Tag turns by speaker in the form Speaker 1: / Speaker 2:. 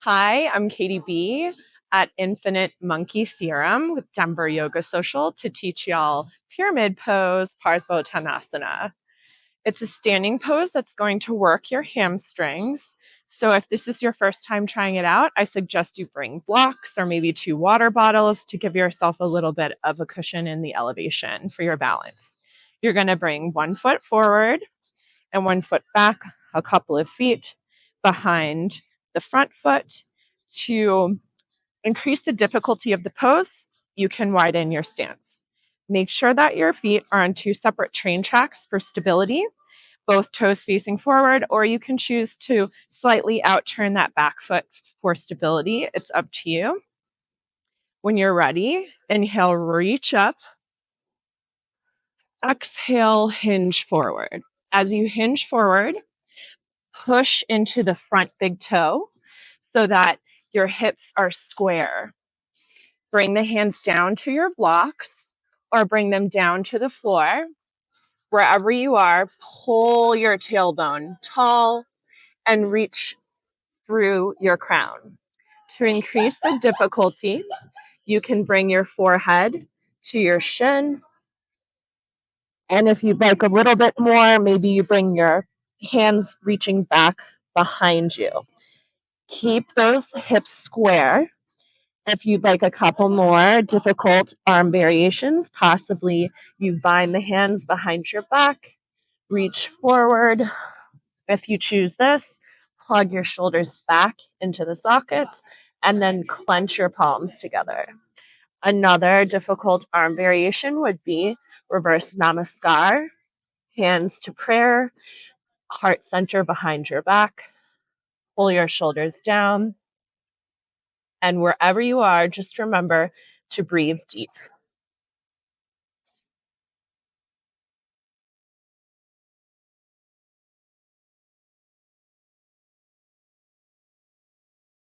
Speaker 1: Hi, I'm Katie B at Infinite Monkey Serum with Denver Yoga Social to teach y'all pyramid pose, Parsvottanasana. It's a standing pose that's going to work your hamstrings. So if this is your first time trying it out, I suggest you bring blocks or maybe 2 water bottles to give yourself a little bit of a cushion in the elevation for your balance. You're going to bring 1 foot forward and 1 foot back, a couple of feet behind the front foot. To increase the difficulty of the pose, you can widen your stance. Make sure that your feet are on 2 separate train tracks for stability, both toes facing forward, or you can choose to slightly outturn that back foot for stability. It's up to you. When you're ready, inhale, reach up. Exhale, hinge forward. As you hinge forward, push into the front big toe so that your hips are square. Bring the hands down to your blocks or bring them down to the floor. Wherever you are, pull your tailbone tall and reach through your crown. To increase the difficulty, you can bring your forehead to your shin. And if you'd like a little bit more, maybe you bring your hands reaching back behind you. Keep those hips square. If you'd like a couple more difficult arm variations, possibly you bind the hands behind your back, reach forward. If you choose this, plug your shoulders back into the sockets and then clench your palms together. Another difficult arm variation would be reverse namaskar, hands to prayer, heart center behind your back, pull your shoulders down. And wherever you are, just remember to breathe deep.